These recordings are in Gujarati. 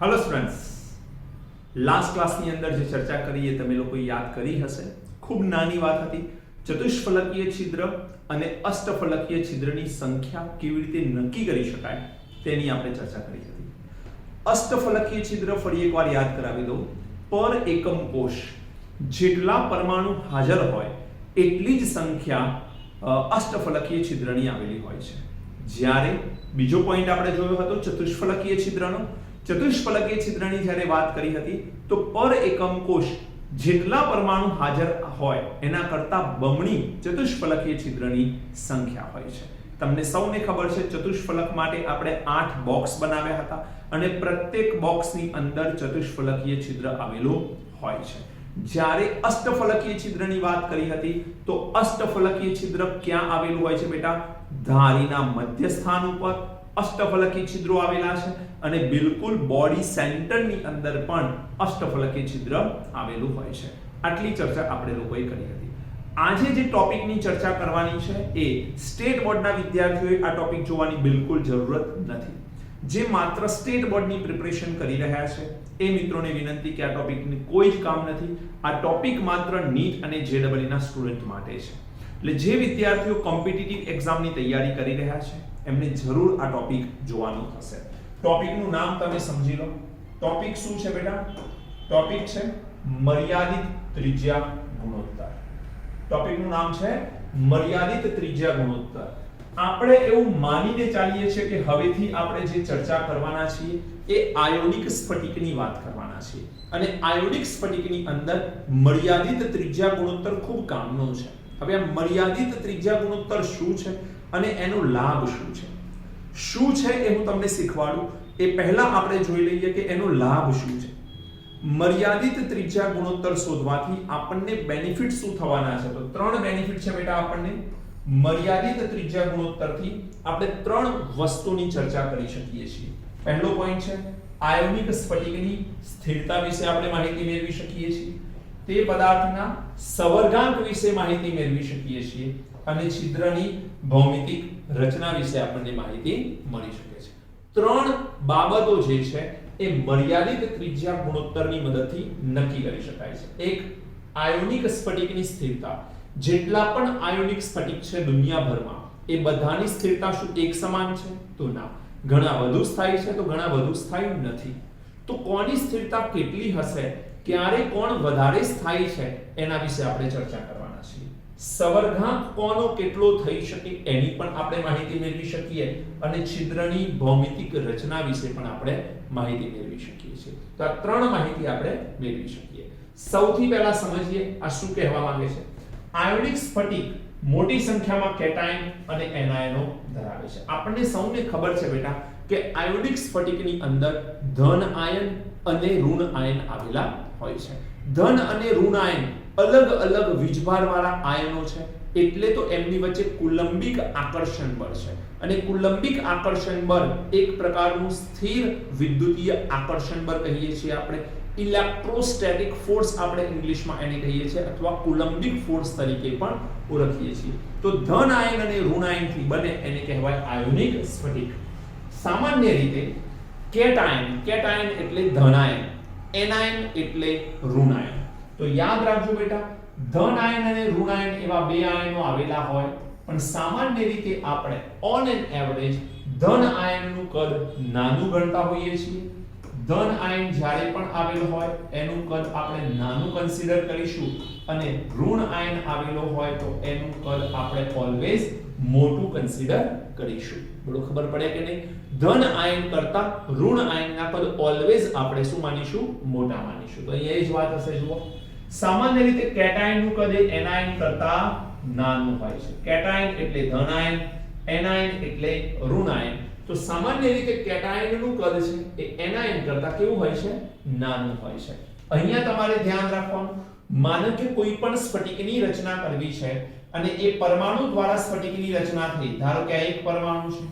हेलो स्टूडेंट्स, लास्ट क्लासની અંદર જે ચર્ચા કરી એ તમે લોકો યાદ કરી હશે। ખૂબ નાની વાત હતી। ચતુષ્ફલકીય છિદ્ર અને અષ્ટફલકીય છિદ્રની સંખ્યા કેવી રીતે નક્કી કરી શકાય તેની આપણે ચર્ચા કરી હતી। અષ્ટફલકીય છિદ્ર ફરી એકવાર યાદ કરાવી દઉં। પર એકમ કોષ જેટલા પરમાણુ હાજર હોય એટલી જ સંખ્યા અષ્ટફલકીય છિદ્રની આવેલી હોય છે। જ્યારે બીજો પોઈન્ટ આપણે જોયો હતો ચતુષ્ફલકીય છિદ્રનો। ચતુષ્ફલકીય છિદ્રની જ્યારે વાત કરી હતી તો પર એકમ કોષ જેટલા પરમાણુ હાજર હોય એના કરતા બમણી ચતુષ્ફલકીય છિદ્રની સંખ્યા હોય છે। તમને સૌને ખબર છે ચતુષ્ફલક માટે આપણે 8 બોક્સ બનાવ્યા હતા અને પ્રત્યેક બોક્સની અંદર ચતુષ્ફલકીય છિદ્ર આવેલું હોય છે। જ્યારે અષ્ટફલકીય છિદ્રની વાત કરી હતી તો અષ્ટફલકીય છિદ્ર ક્યાં આવેલું હોય છે બેટા? ધારીના મધ્ય સ્થાન ઉપર અષ્ટફલકીય છિદ્રો આવેલા છે અને બિલકુલ બોડી સેન્ટરની અંદર પણ અષ્ટફલકીય છિદ્ર આવેલું હોય છે। આટલી ચર્ચા આપણે લોકોએ કરી હતી। આજે જે ટોપિકની ચર્ચા કરવાની છે એ સ્ટેટ બોર્ડના વિદ્યાર્થીઓએ આ ટોપિક જોવાની બિલકુલ જરૂરત નથી। જે માત્ર સ્ટેટ બોર્ડની પ્રિપરેશન કરી રહ્યા છે એ મિત્રોને વિનંતી કે આ ટોપિકની કોઈ જ કામ નથી। આ ટોપિક માત્ર નીટ અને જેડબલઈ ના સ્ટુડન્ટ માટે છે। એટલે જે વિદ્યાર્થીઓ કોમ્પિટિટિવ એક્ઝામની તૈયારી કરી રહ્યા છે એમને જરૂર આ ટોપિક જોવાનું થશે। ટોપિકનું નામ તમે સમજી લો। ટોપિક શું છે બેટા? ટોપિક છે મર્યાદિત ત્રિજ્યા ગુણોત્તર। ટોપિકનું નામ છે મર્યાદિત ત્રિજ્યા ગુણોત્તર। આપણે એવું માનીને ચાલીએ છીએ કે હવેથી આપણે જે ચર્ચા કરવાના છીએ એ આયોનિક સ્ફટિકની વાત કરવાના છીએ અને આયોનિક સ્ફટિકની અંદર મર્યાદિત ત્રિજ્યા ગુણોત્તર ખૂબ કામનો છે। હવે આ મર્યાદિત ત્રિજ્યા ગુણોત્તર શું છે અને એનો લાભ શું છે? શું છે એ હું તમને શીખવાડું એ પહેલા આપણે જોઈ લઈએ કે એનો લાભ શું છે। મર્યાદિત ત્રિજ્યા ગુણોત્તર શોધવાથી આપણને બેનિફિટ શું થવાના છે? તો ત્રણ બેનિફિટ છે બેટા આપણને। મર્યાદિત ત્રિજ્યા ગુણોત્તરથી આપણે ત્રણ વસ્તુની ચર્ચા કરી શકીએ છીએ। પહેલો પોઈન્ટ છે આયોનિક સ્ફટિકની સ્થિરતા વિશે આપણે માહિતી મેળવી શકીએ છીએ। તે પદાર્થના સવર્ગાંક વિશે માહિતી મેળવી શકીએ છીએ અને છિદ્રની ભૌમિતિક રચના વિશે આપણને માહિતી મળી શકે છે। ત્રણ બાબતો જે છે એ મર્યાદિત ત્રિજ્યા ગુણોત્તરની મદદથી નક્કી કરી શકાય છે। એક આયોનિક સ્ફટિકની સ્થિરતા। જેટલા પણ આયોનિક સ્ફટિક છે દુનિયાભરમાં એ બધાની સ્થિરતા શું એક સમાન છે? તો ના, ઘણા વધુ સ્થાયી છે તો ઘણા વધુ સ્થાયી નથી। તો કોની સ્થિરતા કેટલી હશે, ક્યારે કોણ વધારે સ્થાયી છે એના વિશે આપણે ચર્ચા કરવાના છીએ। સવર્ગાંક કોનો કેટલો થઈ શકે એની પણ આપણે માહિતી મેળવી શકીએ અને છિદ્રની ભૌમિતિક રચના વિશે પણ આપણે માહિતી મેળવી શકીએ છીએ। તો આ ત્રણ માહિતી આપણે મેળવી શકીએ। સૌથી પહેલા સમજીએ આ શું કહેવા માંગે છે। આયોનિક સ્ફટિક મોટી સંખ્યામાં કેટાયન અને એનાયનો ધરાવે છે। આપણને સૌને ખબર છે બેટા કે આયોનિક સ્ફટિકની અંદર ધન આયન અને ઋણ આયન આવેલા હોય છે। ધન અને ઋણ આયન અલગ અલગ વીજભારવાળા આયનો છે એટલે તો એમની વચ્ચે કુલંબિક આકર્ષણ બળ છે અને કુલંબિક આકર્ષણ બળ એક પ્રકારનું સ્થિર વિદ્યુતીય આકર્ષણ બળ કહીએ છીએ આપણે। ઇલેક્ટ્રોસ્ટેટિક ફોર્સ આપણે ઇંગ્લિશમાં એને કહીએ છીએ અથવા કુલંબિક ફોર્સ તરીકે પણ ઓળખીએ છીએ। તો ધન આયન અને ઋણ આયનથી બને એને કહેવાય આયોનિક સ્ફટિક। સામાન્ય રીતે કેટાયન એટલે ધન આયન, એનાયન એટલે ઋણ આયન। તો યાદ રાખજો બેટા ધન આયન અને ઋણ આયન એવા બે આયનો આવેલા હોય પણ સામાન્ય રીતે આપણે ઓન એન એવરેજ ધન આયનનું કદ નાનું ગણતા હોઈએ છીએ। ધન આયન જ્યારે પણ આવેલો હોય એનું કદ આપણે નાનું કન્સિડર કરીશું અને ઋણ આયન આવેલો હોય તો એનું કદ આપણે ઓલવેઝ મોટું કન્સિડર કરીશું। બરોબર, ખબર પડે કે નહીં? ધન આયન કરતા ઋણ આયનના કદ ઓલવેઝ આપણે શું માનીશું? મોટા માનીશું। તો અહીંયા એ જ વાત હશે। જુઓ, સામાન્ય રીતે કેટાયનનું કદ એ એનાયન કરતા નાનું હોય છે। કેટાયન એટલે ધન આયન, એનાયન એટલે ઋણ આયન। તો સામાન્ય રીતે કેટાયનનું કદ છે એ એનાયન કરતા કેવું હોય છે? નાનું હોય છે। અહીંયા તમારે ધ્યાન રાખવાનું, માનો કે કોઈ પણ સ્ફટિકની રચના કરવી છે અને એ પરમાણુ દ્વારા સ્ફટિકની રચના થઈ। ધારો કે આ એક પરમાણુ છે,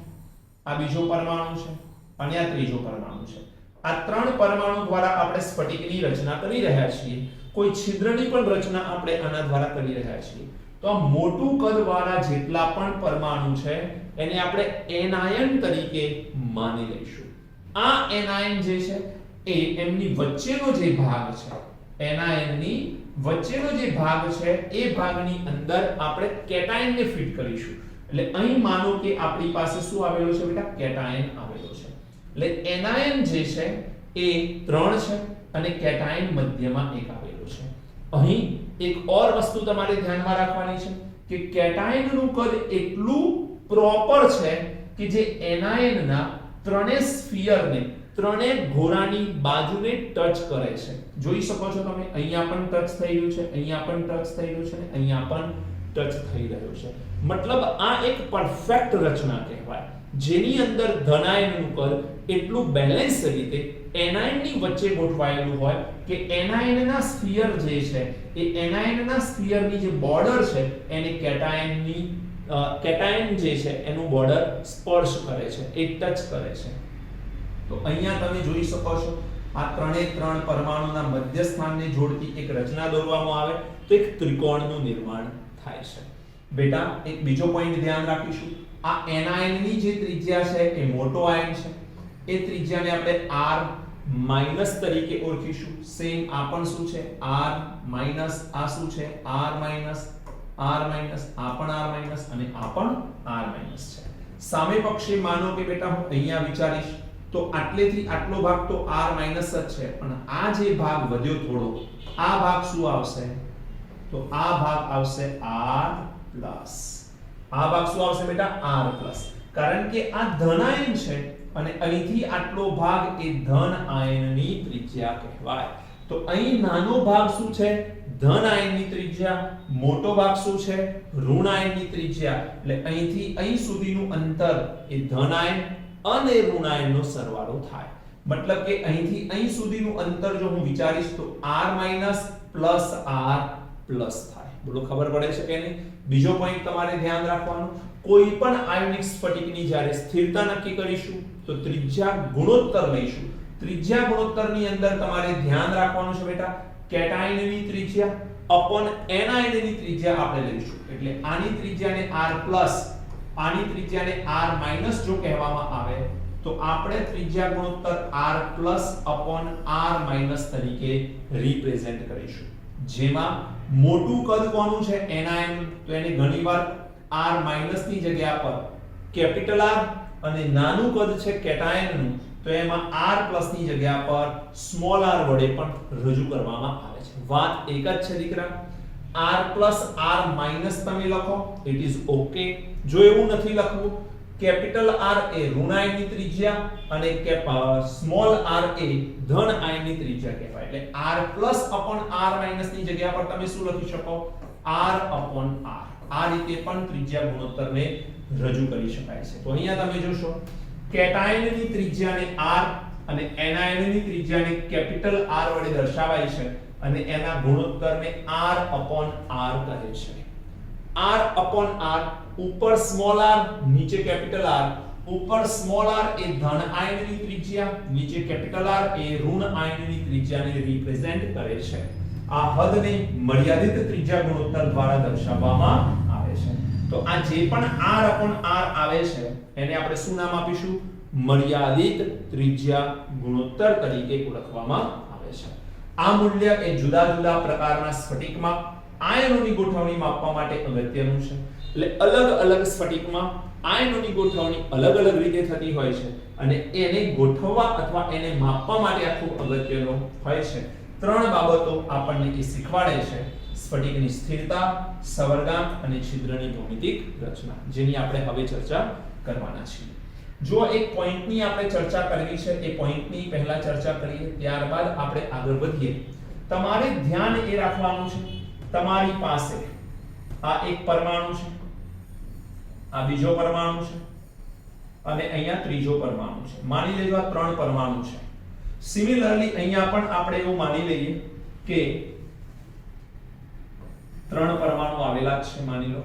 આ બીજો પરમાણુ છે અને આ ત્રીજો પરમાણુ છે। આ ત્રણ પરમાણુ દ્વારા આપણે સ્ફટિકની રચના કરી રહ્યા છીએ। કોઈ છિદ્રની પણ રચના આપણે આના દ્વારા કરી રહ્યા છીએ। તો આ મોટું કદ વાળા જેટલા પણ પરમાણુ છે એને આપણે એનાયન તરીકે માની લઈશું। આ એનાયન જે છે એ એમની વચ્ચેનો જે ભાગ છે એનાયનની વચ્ચેનો જે ભાગ છે એ ભાગની અંદર આપણે કેટાયન ને ફિટ કરીશું. એટલે અહીં માનો કે આપણી પાસે શું આવેલો છે બેટા? કેટાયન આવેલો છે. એટલે એનાયન જે છે એ 3 છે અને કેટાયન મધ્યમાં 1 આવેલો છે. અહીં એક ઓર વસ્તુ તમારે ધ્યાનમાં રાખવાની છે કે કેટાયન નું કદ એટલું પ્રોપર છે કે જે એનાયનના ત્રણેય સ્ફિયરને ત્રણેય ગોળાની બાજુને ટચ કરે છે. જોઈ શકો છો તમે, અહીંયા પણ ટચ થઈ રહ્યું છે, અહીંયા પણ ટચ થઈ રહ્યું છે અને અહીંયા પણ ટચ થઈ રહ્યું છે. મતલબ આ એક પરફેક્ટ રચના કહેવાય જેની અંદર ધનાયનનું કદ એટલું બેલેન્સ રીતે એનાયનની વચ્ચે ગોઠવાયેલું હોય કે એનાયનના સ્ફિયર જે છે એ એનાયનના સ્ફિયરની જે બોર્ડર છે એને કેટાયન જે છે એનું બોર્ડર સ્પર્શ કરે છે, એ ટચ કરે છે. તો અહીંયા તમે જોઈ શકો છો આ ત્રણે ત્રણ પરમાણુના મધ્ય સ્થાનને જોડતી એક રચના દોરવામાં આવે તો એક ત્રિકોણનું નિર્માણ થાય છે. બેટા એક બીજો પોઈન્ટ ધ્યાન રાખીશું, આ એનાયનની જે ત્રિજ્યા છે એ મોટો આયન છે, એ ત્રિજ્યાને આપણે r માઈનસ તરીકે ઓળખીશું. સેમ આ પણ શું છે? r માઈનસ, આ શું છે? r માઈનસ, r માઈનસ, આ પણ r માઈનસ અને આ પણ r માઈનસ છે. સામે પક્ષે માનો કે બેટા હું અહીંયા વિચારીશ તો આટલેથી આટલો ભાગ તો r માઈનસ જ છે, પણ આ જે ભાગ વધ્યો થોડો, આ ભાગ શું આવશે? તો આ ભાગ આવશે r પ્લસ. આ ભાગ શું આવશે બેટા? r plus. કારણ કે આ ધન આયન છે અને અહીંથી આટલો ભાગ એ ધન આયનની ત્રિજ્યા કહેવાય. તો અહીં નાનો ભાગ શું છે? ધન આયનની ત્રિજ્યા, મોટો ભાગ શું છે? ઋણ આયનની ત્રિજ્યા. એટલે અહીંથી અહીં સુધીનું અંતર એ ધન આયન અને ઋણ આયનનો સરવાળો થાય. મતલબ કે અહીંથી અહીં સુધીનું અંતર જો હું વિચારીશ તો r minus plus r plus થાય. બોલો ખબર પડે છે કે નહીં? બીજો પોઈન્ટ તમારે ધ્યાન રાખવાનો, કોઈ પણ આયોનિક સ્ફટિકની જ્યારે સ્થિરતા નક્કી કરીશું તો ત્રિજ્યા ગુણોત્તર લઈશું. ત્રિજ્યા ગુણોત્તરની અંદર તમારે ધ્યાન રાખવાનું છે બેટા કેટાયનની ત્રિજ્યા અપોન એનાયનની ત્રિજ્યા આપણે લઈશું. એટલે આની ત્રિજ્યાને r પ્લસ, આની ત્રિજ્યાને r માઈનસ જો કહેવામાં આવે તો આપણે ત્રિજ્યા ગુણોત્તર r plus upon r minus તરીકે રિપ્રેઝેન્ટ કરીશું. જેમાં મોટું કદ કોનું છે? એનાયન. તો એને ઘણીવાર r માઈનસ ની જગ્યા પર કેપિટલ R અને નાનું કદ છે કેટાયનનું તો એમાં r પ્લસ ની જગ્યા પર સ્મોલ r વડે પણ રજૂ કરવામાં આવે છે. વાત એક જ છે દીકરા, r પ્લસ r માઈનસ તમે લખો, ઇટ ઇઝ ઓકે. જો એવું નથી લખવું, કેપિટલ R એ ઋણ આયનની ત્રિજ્યા અને સ્મોલ r એ ધન આયનની ત્રિજ્યા કહેવાય. એટલે r plus upon r minus ની જગ્યા પર તમે શું લખી શકો? r upon r. આ રીતે પણ ત્રિજ્યા ગુણોત્તરને રજૂ કરી શકાય છે. તો અહીંયા તમે જોશો કેટાયનની ત્રિજ્યાને r અને એનાયનની ત્રિજ્યાને કેપિટલ R વડે દર્શાવાય છે અને એના ગુણોત્તરને r અપોન r કહે છે. r અપોન r, ઉપર સ્મોલ r, નીચે કેપિટલ R. ઉપર સ્મોલ r એ ધન આયનની ત્રિજ્યા, નીચે કેપિટલ R એ ઋણ આયનની ત્રિજ્યાને રિપ્રેઝેન્ટ કરે છે. આ હદને મર્યાદિત ત્રિજ્યા ગુણોત્તર દ્વારા દર્શાવવામાં આવે છે. તો આ જે પણ r અપોન r આવે છે એને આપણે શું નામ આપીશું? મર્યાદિત ત્રિજ્યા ગુણોત્તર તરીકે ઓળખવામાં આવે છે. આ મૂલ્ય એ જુદા જુદા પ્રકારના સ્ફટિકમાં આયનોની ગોઠવણી માપવા માટે અગત્યનું છે. એટલે અલગ અલગ સ્ફટિકમાં આયનોની ગોઠવણી અલગ અલગ રીતે થતી હોય છે અને એને ગોઠવવા અથવા એને માપવા માટે આ ખૂબ અગત્યનું હોય છે. ત્રણ બાબતો આપણને એ શીખવાડે છે: સ્ફટિકની સ્થિરતા, સવર્ગાંક અને છિદ્રની ભૌમિતિક રચના, જેની આપણે હવે ચર્ચા કરવાના છીએ. જો એક પોઈન્ટની આપણે ચર્ચા કરવી છે, એ પોઈન્ટની પહેલા ચર્ચા કરીએ, ત્યારબાદ આપણે આગળ વધીએ. તમારે ધ્યાન એ રાખવાનું છે, તમારી પાસે આ એક પરમાણુ છે, આ બીજો પરમાણુ છે અને અહીંયા ત્રીજો પરમાણુ છે. માની લેજો આ ત્રણ પરમાણુ છે. સિમિલરલી અહીંયા પણ આપણે એવું માની લઈએ કે ત્રણ પરમાણુ આવેલા છે. માની લો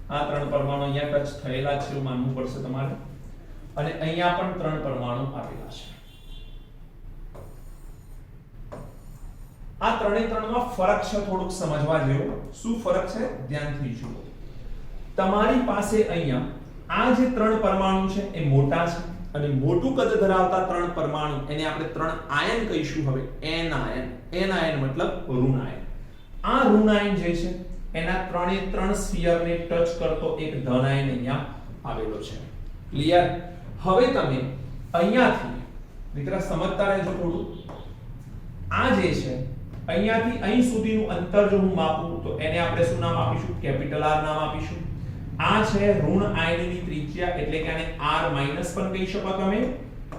આ ત્રણ પરમાણુ અહીંયા ટચ થયેલા છે એવું માનવું પડશે તમારે, અને અહીંયા પણ ત્રણ પરમાણુ આવેલા છે. આ ત્રણે ત્રણમાં ફરક છે, થોડુંક સમજવા જેવું. શું ફરક છે? ધ્યાનથી જુઓ. તમારી પાસે અહીંયા આ જે ત્રણ પરમાણુ છે એ મોટા છે અને મોટું કદ ધરાવતા 3 પરમાણુ એને આપણે 3 આયન કહીશું હવે n આયન મતલબ ઋણ આયન. આ ઋણ આયન જે છે એના 3 સ્ફિયર ને ટચ કરતો એક ધન આયન અહીંયા આવેલો છે. ક્લિયર? હવે તમે અહીંયાથી દીકરા સમજતા રહેજો થોડું. આ જે છે અહીંયાથી અહીં સુધીનું અંતર જો હું માપું તો એને આપણે શું નામ આપીશું? કેપિટલ R નામ આપીશું. આ છે ઋણ આયનની ત્રિજ્યા એટલે કે આને R માઈનસ પણ કહી શકો તમે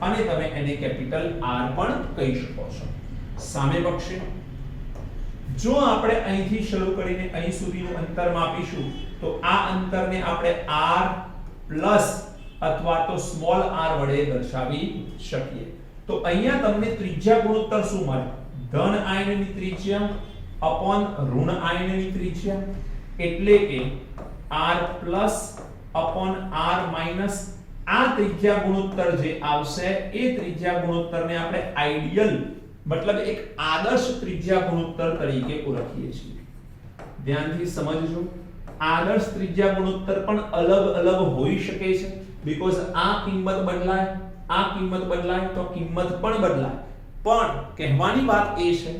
અને તમે એને કેપિટલ R પણ કહી શકો છો. સામે પક્ષે જો આપણે અહીંથી શરૂ કરીને અહીં સુધીનું અંતર માપીશું તો આ અંતરને આપણે R પ્લસ અથવા તો સ્મોલ r વડે દર્શાવી શકીએ. તો અહીંયા તમને ત્રિજ્યા ગુણોત્તર શું મળે? ધન આયનની ત્રિજ્યા અપોન ઋણ આયનની ત્રિજ્યા એટલે કે r plus upon r minus. આ ત્રિજ્યા ગુણોત્તર જે આવશે એ ત્રિજ્યા ગુણોત્તરને આપણે આઈડિયલ મતલબ એક આદર્શ ત્રિજ્યા ગુણોત્તર તરીકે ઓળખીએ છીએ. ધ્યાનથી સમજજો. આદર્શ ત્રિજ્યા ગુણોત્તર પણ અલગ હોઈ શકે છે બીકોઝ આ કિંમત બદલાય તો કિંમત પણ બદલાય. પણ કહેવાની વાત એ છે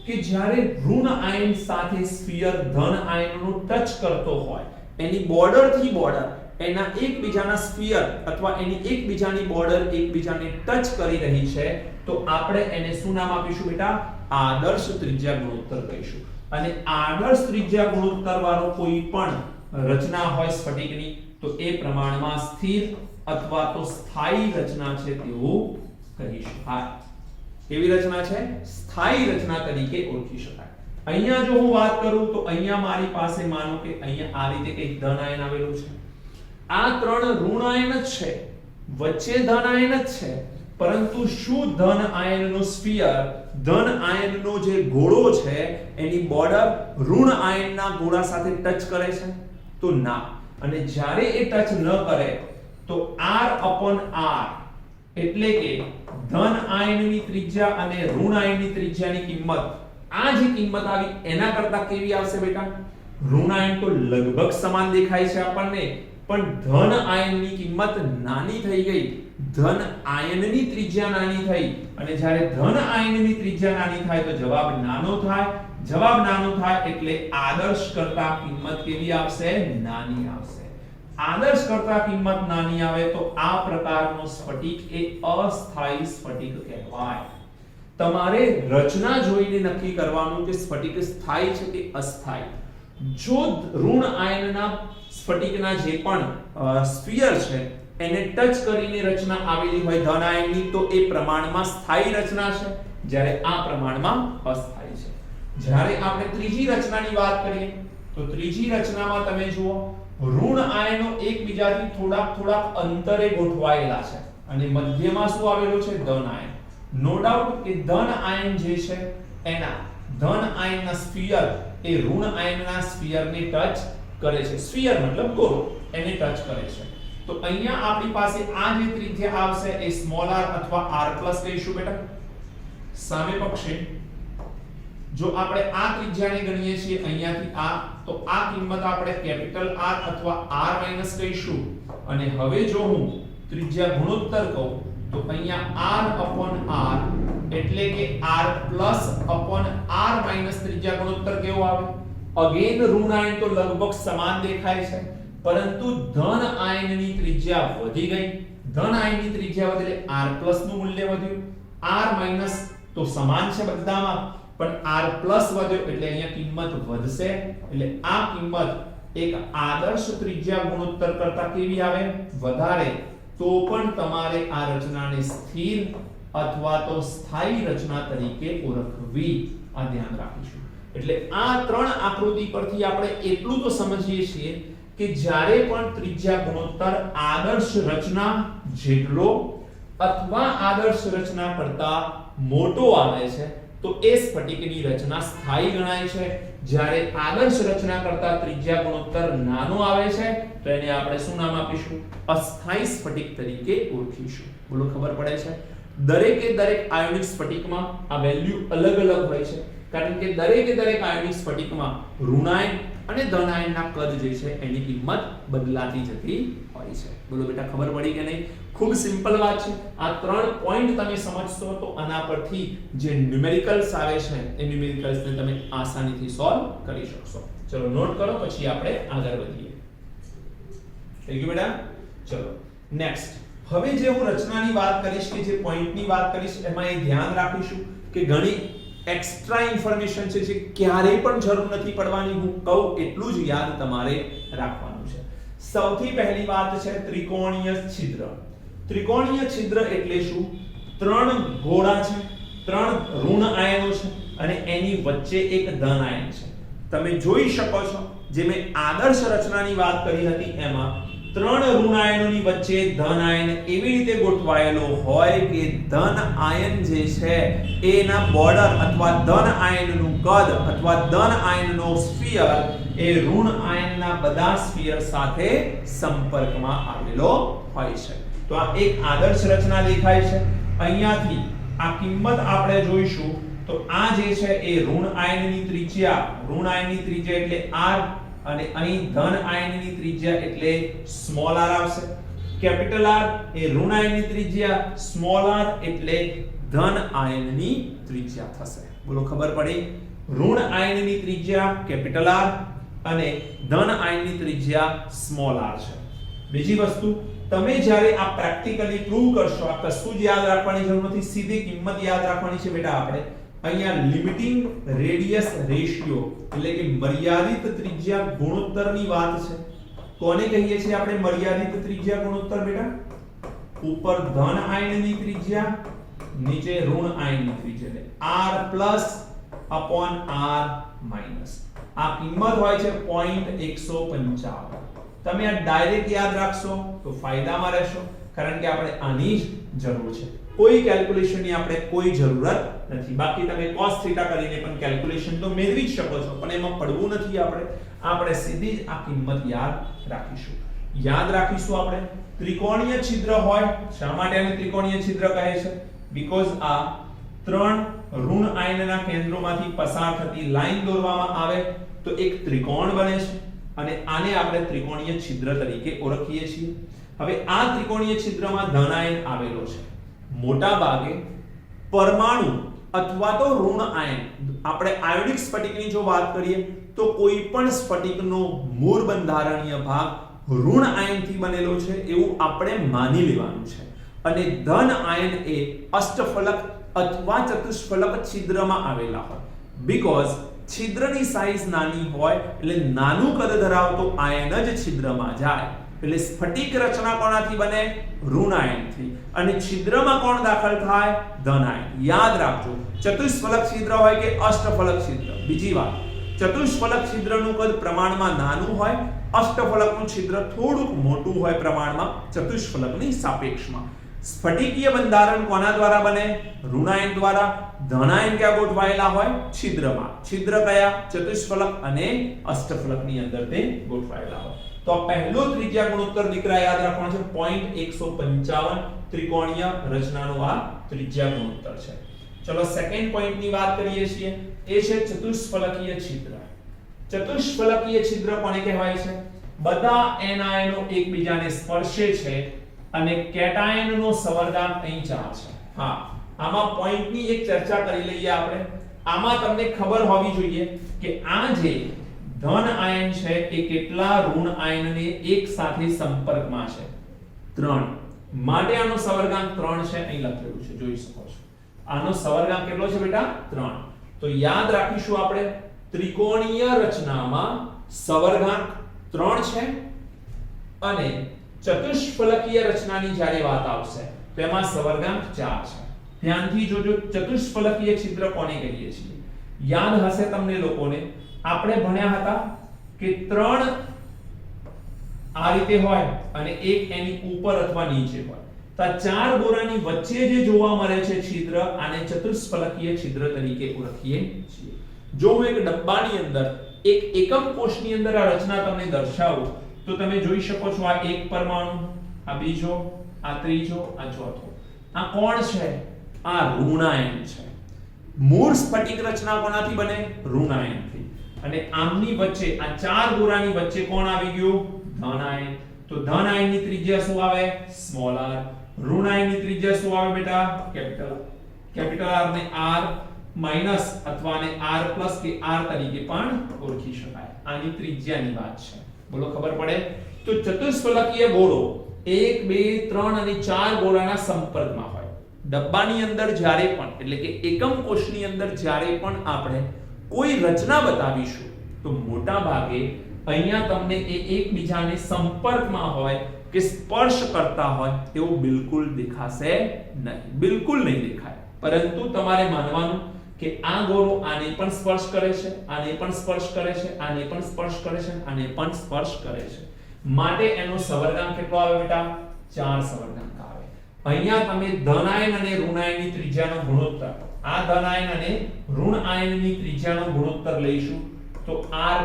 કે જ્યારે ઋણ આયન સાથે સ્ફિયર ધન આયનનો ટચ કરતો હોય એની બોર્ડર થી બોર્ડર એના એકબીજાના સ્ફિયર અથવા એની એકબીજાની બોર્ડર એકબીજાને ટચ કરી રહી છે તો આપણે એને શું નામ આપીશું બેટા? આદર્શ ત્રિજ્યા ગુણોત્તર કહીશું. અને આદર્શ ત્રિજ્યા ગુણોત્તર વાળો કોઈ પણ રચના હોય સ્ફટિકની તો એ પ્રમાણમાં સ્થિર અથવા તો સ્થાયી રચના છે તેવું કહી શકાય. કેવી રચના છે? સ્થાયી રચના તરીકે ઓળખી શકાય. અહીંયા જો હું વાત કરું તો અહીંયા મારી પાસે માનો કે અહીંયા આ રીતે એક ધન આયન આવેલું છે. આ 3 ઋણ આયન જ છે, વચ્ચે ધન આયન જ છે, પરંતુ શું ધન આયનનો સ્ફિયર ધન આયનનો જે ગોળો છે એની બોર્ડર ઋણ આયનના ગોળા સાથે ટચ કરે છે? તો ના. અને જ્યારે એ ટચ ન કરે તો r upon r એટલે કે ધન આયનની ત્રિજ્યા અને ઋણ આયનની ત્રિજ્યાની કિંમત આ જે કિંમત આવી એના કરતા કેવી આવશે બેટા? ઋણ આયન તો લગભગ સમાન દેખાય છે આપણને પણ ધન આયનની કિંમત નાની થઈ ગઈ. ધન આયનની ત્રિજ્યા નાની થઈ અને જ્યારે ધન આયનની ત્રિજ્યા નાની થાય તો જવાબ નાનો થાય. જવાબ નાનો થાય એટલે આદર્શ કરતા કિંમત કેવી આવશે? નાની આવશે. આદર્શ કરતા કિંમત નાની આવે તો આ પ્રકારનો સ્ફટિક એ અસ્થાયી સ્ફટિક કહેવાય. તમારે રચના જોઈને નક્કી કરવાનું કે સ્ફટિક સ્થાયી છે કે અસ્થાયી. જો ઋણ આયનના સ્ફટિકના જે પણ સ્ફિયર છે એને ટચ કરીને રચના આવેલી હોય ધન આયનની તો એ પ્રમાણમાં સ્થાયી રચના છે જ્યારે આ પ્રમાણમાં અસ્થાયી છે. જ્યારે આપણે ત્રીજી રચનાની વાત કરીએ તો ત્રીજી રચનામાં તમે જુઓ ઋણ આયનો એકબીજાથી થોડાક અંતરે ગોઠવાયેલા છે અને મધ્યમાં શું આવેલું છે? ધન આયન. નો ડાઉટ કે ધન આયન જે છે એના ધન આયનના સ્ફિયર એ ઋણ આયનના સ્ફિયરને ટચ કરે છે. સ્ફિયર મતલબ ગોળો એને ટચ કરે છે. તો અહીંયા આપણી પાસે આ જે ત્રિજ્યા આવશે એ સ્મોલ r અથવા r પ્લસ કહીશું બેટા. સામે પક્ષે જો આપણે આ ત્રિજ્યાને ગણીએ છીએ અહીંયાથી આ તો આ કિંમત આપણે કેપિટલ R અથવા R માઈનસ કહીશું. અને હવે જો હું ત્રિજ્યા ગુણોત્તર કહું તો અહીંયા R upon R એટલે કે R plus upon R minus ત્રિજ્યા ગુણોત્તર કેવો આવે? અગેન ઋણ આયન તો લગભગ સમાન દેખાય છે પરંતુ ધન આયનની ત્રિજ્યા વધી ગઈ. ધન આયનની ત્રિજ્યા વધે એટલે R plus નું મૂલ્ય વધ્યું. R minus તો સમાન છે બધામાં પણ R plus વધ્યો એટલે અહીંયા કિંમત વધશે. એટલે આ કિંમત એક આદર્શ ત્રિજ્યા ગુણોત્તર કરતા કેવી આવે? વધારે. તો પણ તમારે આ રચનાને સ્થિર અથવા તો સ્થાયી રચના તરીકે ઓળખવી. આ ધ્યાન રાખીશું. એટલે આ 3 આકૃતિ પરથી આપણે એટલું તો સમજીએ છીએ કે જ્યારે પણ ત્રિજ્યા ગુણોત્તર આદર્શ રચના જેટલો અથવા આદર્શ રચના કરતા મોટો આવે છે તો એ સ્ફટિકની રચના સ્થાયી ગણાય છે. જ્યારે આદર્શ રચના કરતા ત્રિજ્યા ગુણોત્તર નાનો આવે છે તો એને આપણે શું નામ આપીશું? અસ્થાયી સ્ફટિક તરીકે ઓળખીશું. બોલો ખબર પડે છે? દરેક આયોનિક સ્ફટિકમાં આ વેલ્યુ અલગ હોય છે કારણ કે દરેક આયોનિક સ્ફટિકમાં ઋણાયન અને ધનાયનના કદ જે છે એની કિંમત બદલાતી જતી હોય હોય છે। બોલો બેટા, ખબર પડી કે નહીં? ખૂબ સિમ્પલ વાત છે। આ 3 પોઈન્ટ તમે સમજશો તો આના પરથી જે ન્યુમેરિકલ્સ આવે છે એ ન્યુમેરિકલ્સ ને તમે આસાનીથી સોલ્વ કરી શકશો। ચલો નોટ કરો, પછી આપણે આગળ વધીએ। થઈ ગયું બેટા? ચલો નેક્સ્ટ। હવે જે હું રચનાની વાત કરીશ કે જે પોઈન્ટની વાત કરીશ એમાં એ ધ્યાન રાખીશું કે ઘણી એક્સ્ટ્રા ઇન્ફોર્મેશન છે જે ક્યારેય પણ જરૂર નથી પડવાની, હું કહું એટલું જ યાદ તમારે રાખવાનું છે। સૌથી પહેલી વાત છે ત્રિકોણીય છિદ્ર। ત્રિકોણીય છિદ્ર એટલે શું? 3 ગોળા છે, 3 ઋણ આયનો છે અને એની વચ્ચે એક ધન આયન છે। તમે જોઈ શકો છો જે મેં આદર્શ રચનાની વાત કરી હતી એમાં 3 ઋણ આયનોની વચ્ચે ધન આયન એવી રીતે ગોઠવાયેલો હોય કે ધન આયન જે છે એના બોર્ડર અથવા ધન આયનનું કદ અથવા ધન આયનનો સ્ફિયર એ ઋણ આયનના બધા સ્ફિયર સાથે સંપર્કમાં આવેલો હોય છે। તો આ એક આદર્શ રચના દેખાય છે। અહીંયાથી આ કિંમત આપણે જોઈશું તો આ જે છે એ ઋણ આયનની ત્રિજ્યા એટલે r અને અહીં ધન આયનની ત્રિજ્યા એટલે સ્મોલ r આવશે। કેપિટલ R એ ઋણ આયનની ત્રિજ્યા, સ્મોલ r એટલે ધન આયનની ત્રિજ્યા થશે। બોલો, ખબર પડી? ઋણ આયનની ત્રિજ્યા કેપિટલ R અને ધન આયનની ત્રિજ્યા સ્મોલ r છે। બીજી વસ્તુ, તમે જ્યારે આ પ્રેક્ટિકલી પ્રૂવ કરશો, આ કશું જ યાદ રાખવાની જરૂર નથી, સીધી કિંમત યાદ રાખવાની છે બેટા આપણે। અહીંયા લિમિટિંગ રેડિયસ રેશિયો એટલે કે મર્યાદિત ત્રિજ્યા ગુણોત્તરની વાત છે। કોને કહીએ છીએ આપણે મર્યાદિત ત્રિજ્યા ગુણોત્તર બેટા? ઉપર ધન આયનની ત્રિજ્યા, નીચે ઋણ આયનની ત્રિજ્યા એટલે r+r-। આ કિંમત હોય છે 0.155। તમે આ ડાયરેક્ટ યાદ રાખશો તો ફાયદામાં રહેશો, કારણ કે આપણે આની જ જરૂર છે। કોઈ કેલ્ક્યુલેશનની આપણે કોઈ જરૂરત નથી। બાકી તમે cos θ કરીને પણ કેલ્ક્યુલેશન તો મેળવી જ શકો છો, પણ એમાં પડવું નથી આપણે સીધી જ આ કિંમત યાદ રાખીશું। આપણે ત્રિકોણીય છિદ્ર હોય, શા માટે આને ત્રિકોણીય છિદ્ર કહે છે? બીકોઝ આ 3 ઋણ આયનના કેન્દ્રોમાંથી પસાર થતી લાઈન દોરવામાં આવે તો એક ત્રિકોણ બને છે અને આને આપણે ત્રિકોણીય છિદ્ર તરીકે ઓળખીએ છીએ। હવે આ ત્રિકોણીય છિદ્રમાં ધન આયન આવેલો છે। મોટા ભાગે પરમાણુ અથવા તો ઋણ આયન, આપણે આયોડિક સ્ફટિકની જો વાત કરીએ તો કોઈ પણ સ્ફટિકનો મૂળ બંધારણીય ભાગ ઋણ આયનથી બનેલો છે એવું આપણે માની લેવાનું છે। અને ધન આયન એ અષ્ટફલક અથવા ચતુષ્ફલક છિદ્રમાં આવેલા હોય। બીકોઝ છિદ્રની સાઈઝ નાની હોય એટલે નાનું કદ ધરાવતો આયન જ છિદ્રમાં જાય, એટલે સ્ફટિક રચના કોનાથી બને? ઋણ આયનથી। અને છિદ્રમાં કોણ દાખલ થાય? ધન આયન। યાદ રાખજો, ચતુષ્ફલક છિદ્ર હોય કે અષ્ટફલક છિદ્ર। બીજી વાત, ચતુષ્ફલક છિદ્રનું કદ પ્રમાણમાં નાનું હોય, અષ્ટફલકનું છિદ્ર થોડુંક મોટું હોય પ્રમાણમાં ચતુષ્ફલકની સાપેક્ષમાં। સ્ફટિકીય બંધારણ કોના દ્વારા બને? ઋણ આયન દ્વારા। ધન આયન ક્યાં ગોઠવાયેલા હોય? છિદ્રમાં। છિદ્ર કયા? ચતુષ્ફલક અને અષ્ટફલકની અંદર તે ગોઠવાયેલા હોય। તો આ પહેલો ત્રિજ્યા ગુણોત્તર દીકરા યાદ રાખવાનો છે 0.155 ત્રિકોણીય રચનાનો આ ત્રિજ્યા ગુણોત્તર છે। ચલો સેકન્ડ પોઈન્ટની વાત કરીએ છીએ, એ છે ચતુષ્ફલકીય છિદ્ર। ચતુષ્ફલકીય છિદ્ર કોને કહેવાય છે? બધા n આયનો એકબીજાને સ્પર્શે છે અને કેટાયનનો સવર્ગાંક અહીં 4 છે। હા, આમાં પોઈન્ટની એક ચર્ચા કરી લઈએ આપણે। આમાં તમને ખબર હોવી જોઈએ કે આ જે ધન આયન છે એ કેટલા ઋણ આયનને એક સાથે સંપર્કમાં છે? 3। માટે આનો સવર્ગાંક 3 છે, અહીં લખેલું છે, જોઈ શકો છો। આનો સવર્ગાંક કેટલો છે બેટા? 3। તો યાદ રાખીશું આપણે, ત્રિકોણીય રચનામાં સવર્ગાંક 3 છે અને ચતુષ્ફલકીય રચનાની જ્યારે વાત આવશે તો એમાં સવર્ગાંક 4 છે। ધ્યાનથી જોજો, ચતુષ્ફલકીય છિદ્ર કોને કહીએ છીએ? યાદ હશે તમને લોકોને, આપણે ભણ્યા હતા કે 3 આ રીતે હોય અને એક એની ઉપર અથવા નીચે હોય, તો આ 4 દોરાની વચ્ચે જે જોવા મળે છે છિદ્ર, આને ચતુષ્ફલકીય છિદ્ર તરીકે ઓળખીએ છીએ। જો હું એક ડબ્બાની અંદર એક એકમ કોષની અંદર આ રચના તમને દર્શાવું તો તમે જોઈ શકો છો, આ એક પરમાણુ, આ બીજો, આ ત્રીજો, આ ચોથો। આ કોણ છે? આ ઋણ આયન છે। મૂળ સ્ફટિક રચના કોનાથી બને? ઋણ આયનથી। અને આમની વચ્ચે આ 4 દોરાની વચ્ચે કોણ આવી ગયું? ધન આયન। તો તો ધન આયનની ત્રિજ્યા શું આવે? Small r. ઋણ આયનની ત્રિજ્યા શું આવે બેટા? કેપિટલ r ને r માઈનસ અથવા ને r પ્લસ કે r તરીકે પણ ઓળખી શકાય. આની ત્રિજ્યાની વાત છે. બોલો ખબર પડે? તો ચતુષ્ફલકીય ગોળો 1 2 3 અને 4 ગોળાના સંપર્કમાં હોય. ડબ્બાની અંદર જ્યારે પણ એટલે કે એકમ કોષની અંદર જ્યારે પણ આપણે કોઈ રચના બતાવીશું તો મોટા ભાગે અહીંયા તમને એ એકબીજાને સંપર્કમાં હોય કે સ્પર્શ કરતા હોય એવું બિલકુલ દેખાશે નહીં. બિલકુલ નહીં દેખાય. પરંતુ તમારે માનવાનું કે આ ગોળો આને પણ સ્પર્શ કરે છે, આને પણ સ્પર્શ કરે છે, આને પણ સ્પર્શ કરે છે, આને પણ સ્પર્શ કરે છે. માટે એનો સવર્ગાંક કેટલો આવે બેટા? 4 સવર્ગાંક આવે. અહીંયા તમે ધન આયન અને ઋણ આયનની ત્રિજ્યાનો ગુણોત્તર, આ ધન આયન અને ઋણ આયનની ત્રિજ્યાનો ગુણોત્તર લઈશું તો r+r-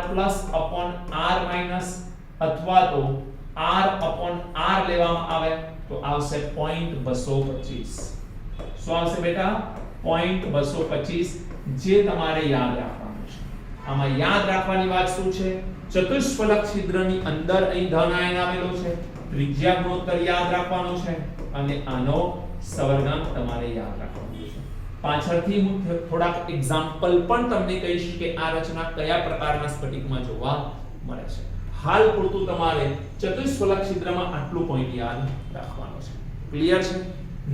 અથવા તો r/r લેવામાં આવે તો આવશે 0.225. શું આવશે બેટા? 0.225 જે તમારે યાદ રાખવાનું છે. આમાં યાદ રાખવાની વાત શું છે? ચતુષ્ફલક છિદ્રની અંદર અહીં ધન આયન આવેલો છે, ત્રિજ્યા ગુણોત્તર યાદ રાખવાનો છે અને આનો સવર્ગાંક તમારે યાદ રાખવાનો છે. પાછળથી હું થોડાક એક્ઝામ્પલ પણ તમને કહીશ કે આ રચના કયા પ્રકારના સ્ફટિકમાં જોવા મળે છે. હાલ પૂરતું તમારે ચતુષ્ફલક છિદ્રમાં આટલું પોઈન્ટ યાદ રાખવાનો છે. ક્લિયર છે?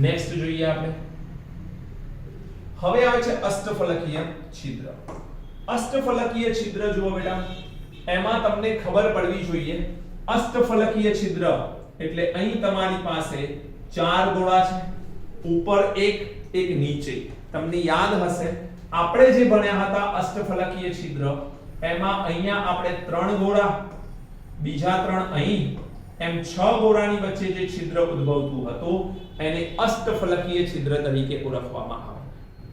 નેક્સ્ટ જોઈએ આપણે. હવે આવે છે અષ્ટફલકીય છિદ્ર. અષ્ટફલકીય છિદ્ર જુઓ બેટા, એમાં તમને ખબર પડવી જોઈએ અષ્ટફલકીય છિદ્ર એટલે અહીં તમારી પાસે 4 ગોળા છે, ઉપર એક નીચે. તમને યાદ હશે આપણે જે ભણ્યા હતા અષ્ટફલકીય છિદ્ર એમાં અહીંયા આપણે 3 ગોળા, બીજા 3 અહીં, એમ 6 ગોળાની વચ્ચે જે છિદ્ર ઉદ્ભવતું હતું એને અષ્ટફલકીય છિદ્ર તરીકે ઓળખવામાં આવે.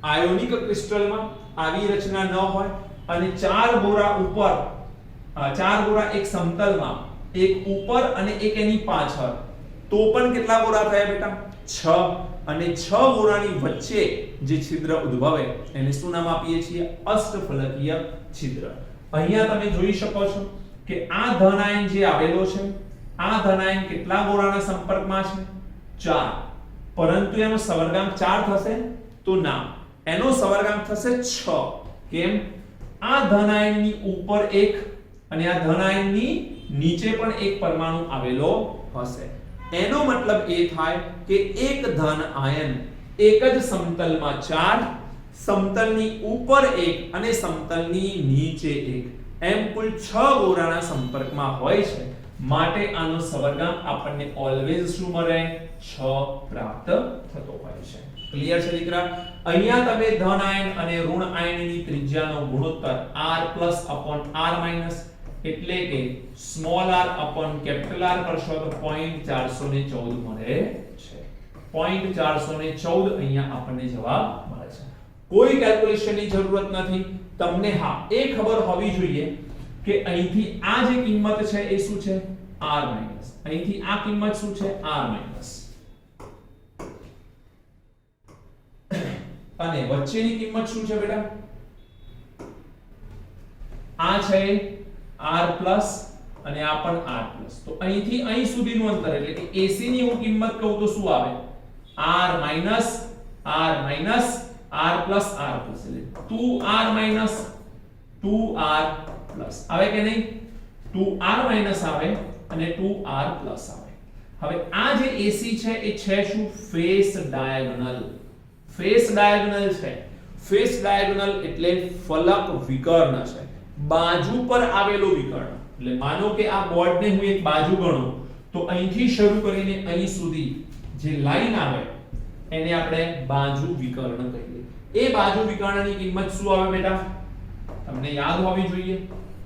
આયોનિક ક્રિસ્ટલમાં આવી રચના ન હોય અને 4 ગોળા ઉપર, 4 ગોળા એક સમતલમાં, એક ઉપર અને એક એની પાછળ, તો પણ કેટલા ગોળા થયા બેટા? 6. અને 6 ગોળાની વચ્ચે જે છિદ્ર ઉદ્ભવે એને શું નામ આપીએ છીએ? અષ્ટફલકીય છિદ્ર. અહીંયા તમે જોઈ શકો છો કે આ ધન આયન જે આવેલો છે, આ ધન આયન કેટલા ગોળાના સંપર્કમાં છે? 4. પરંતુ એનો સવર્ગાંક 4 થશે? તો ના, એનો સવર્ગાંક થશે 6. કેમ? આ ધન આયનની ઉપર એક અને આ ધન આયનની નીચે પણ એક પરમાણુ આવેલો હશે. એનો મતલબ એ થાય કે એક ધન આયન એક જ સમતલમાં 4, સમતલની ઉપર એક અને સમતલની નીચે એક, એમ કુલ 6 ગોળાના સંપર્કમાં હોય છે. માટે આનો સવર્ગાંક આપણને ઓલવેઝ શું મળે? 6 પ્રાપ્ત થતો હોય છે. ક્લિયર છે દીકરા? અહીંયા તમે ધન આયન અને ઋણ આયનની ત્રિજ્યાનો ગુણોત્તર r+r- એટલે કે small r upon capital R કરશો તો 0.414 મળે છે. 0.414 અહીંયા આપણને જવાબ મળે છે. કોઈ કેલ્ક્યુલેશનની જરૂરત નથી. તમને હા એ ખબર હોવી જોઈએ કે અહીંથી આ જે કિંમત છે એ શું છે? r-, અહીંથી આ કિંમત શું છે? r-, અને વચ્ચેની કિંમત શું છે બેટા? આ છે r પ્લસ અને આ પણ r પ્લસ. તો અહીંથી અહીં સુધીનું અંતર એટલે કે AC ની હું કિંમત કહું તો શું આવે? r minus r minus r plus r plus એટલે 2r માઈનસ 2r પ્લસ આવે કે નહીં? 2r માઈનસ આવે અને 2r પ્લસ આવે. હવે આ જે AC છે એ છે શું? Face diagonal. ફેસ ડાયાગોનલ છે. ફેસ ડાયાગોનલ એટલે ફલક વિકર્ણ છે, બાજુ પર આવેલો વિકર્ણ. એટલે માનો કે આ બોર્ડને હું એક બાજુ ગણું તો અહીંથી શરૂ કરીને અહીં સુધી જે લાઈન આવે એને આપણે બાજુ વિકર્ણ કહીએ. એ બાજુ વિકર્ણની કિંમત શું આવે બેટા? તમને યાદ હોવી જોઈએ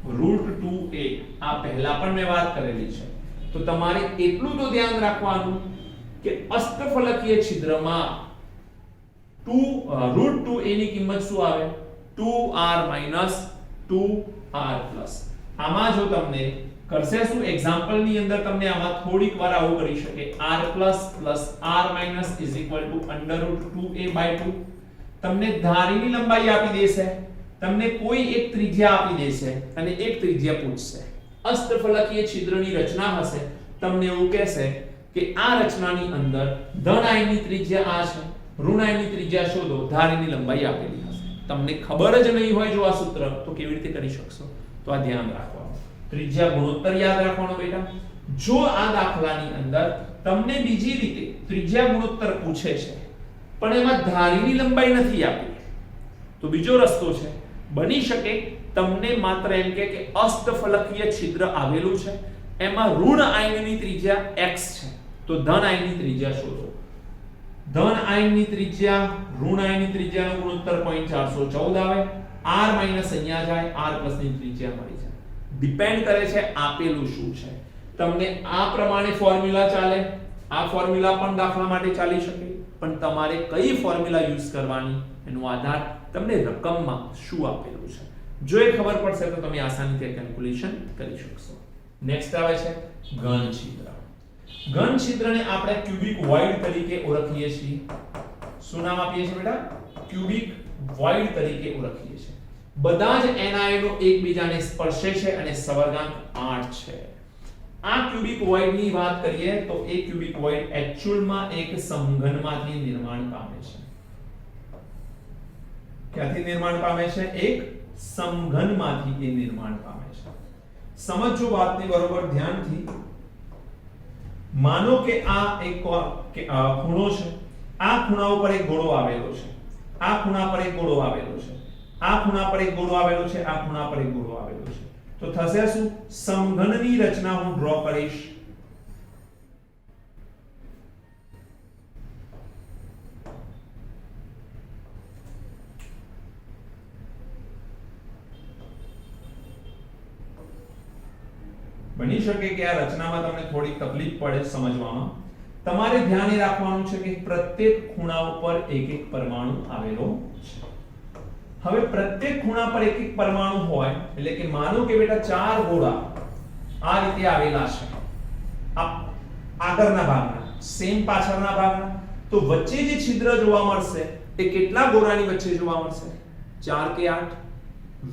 √2a. આ પહેલા પણ મેં વાત કરેલી છે. તો તમારે એટલું તો ધ્યાન રાખવાનું કે અષ્ટફલકીય છિદ્રમાં √2a ની કિંમત શું આવે? 2r - 2r plus. આમાં જો તમને કરશે શું એક્ઝામ્પલ ની અંદર તમને આમાં થોડીક વાર આવું કરી શકે r plus plus r minus = √2a/2. તમને ધારીની લંબાઈ આપી દેશે, તમને કોઈ એક ત્રિજ્યા આપી દેશે અને એક ત્રિજ્યા પૂછશે. અષ્ટફલકીય છિદ્રની રચના હશે તમને એવું કહેશે કે આ રચનાની અંદર ધન આયનની ત્રિજ્યા આ છે, ઋણ આયનની ત્રિજ્યા શોધો, ધારીની લંબાઈ આપેલી હશે. તમને ખબર જ નહીં હોય જો આ સૂત્ર, તો કેવી રીતે કરી શકશો? તો આ ધ્યાન રાખવાનું. ત્રિજ્યા ગુણોત્તર યાદ રાખવાનો બેટા. જો આ દાખલાની અંદર તમને બીજી રીતે ત્રિજ્યા ગુણોત્તર પૂછે છે પણ એમાં ધારીની લંબાઈ નથી આપી, તો બીજો રસ્તો છે. બની શકે તમને માત્ર એમ કે અષ્ટફલકીય છિદ્ર આવેલું છે, એમાં ઋણ આયનની ત્રિજ્યા x છે, તો ધન આયનની ત્રિજ્યા શોધો. ધન આયનની ત્રિજ્યા ઋણ આયનની ત્રિજ્યાનો ગુણોત્તર 0.414 આવે. r માઈનસ અહીંયા જાય, r પ્લસ ની ત્રિજ્યા મળી જાય. ડિપેન્ડ કરે છે આપેલું શું છે. તમને આ પ્રમાણે ફોર્મ્યુલા ચાલે, આ ફોર્મ્યુલા પણ દાખલા માટે ચાલી શકે, પણ તમારે કઈ ફોર્મ્યુલા યુઝ કરવાની એનો આધાર તમને રકમમાં શું આપેલું છે. જો એ ખબર પડશે તો તમે આસાનીથી કેલ્ક્યુલેશન કરી શકશો. નેક્સ્ટ આવે છે ઘન છિદ્ર. ઘન છિદ્રને આપણે ક્યુબિક વોઇડ તરીકે ઓળખીએ છીએ. શું નામ આપીએ છીએ બેટા? ક્યુબિક વોઇડ તરીકે ઓળખીએ છીએ. બધા જ એનાયનો એકબીજાને સ્પર્શે છે અને સવર્ગાંક 8 છે. આ ક્યુબિક વોઇડ ની વાત કરીએ તો એ ક્યુબિક વોઇડ એક્ચ્યુઅલમાં એક સમઘનમાંથી નિર્માણ પામે છે. ક્યાંથી નિર્માણ પામે છે? એક સમઘનમાંથી એ નિર્માણ પામે છે. સમજો વાતની બરોબર ધ્યાનથી. માનો કે આ એક ખૂણો છે, આ ખૂણા ઉપર એક ગોળો આવેલો છે, આ ખૂણા પર એક ગોળો આવેલો છે, આ ખૂણા પર એક ગોળો આવેલો છે, આ ખૂણા પર એક ગોળો આવેલો છે. તો થશે શું? સમઘનની રચના હું ડ્રો કરીશ. બની શકે કે આ રચનામાં તમને થોડી તકલીફ પડે સમજવામાં. તમારે ધ્યાને રાખવાનું છે કે પ્રત્યેક ખૂણા ઉપર એક એક પરમાણુ આવેલો છે. હવે પ્રત્યેક ખૂણા પર એક એક પરમાણુ હોય એટલે કે માનો કે બેટા ચાર ગોળા આ રીતે આવેલા છે, આ આગળના ભાગના, સેમ પાછળના ભાગના, તો વચ્ચે જે છિદ્ર જોવા મળશે એ કેટલા ગોળાની વચ્ચે જોવા મળશે? 4 કે 8?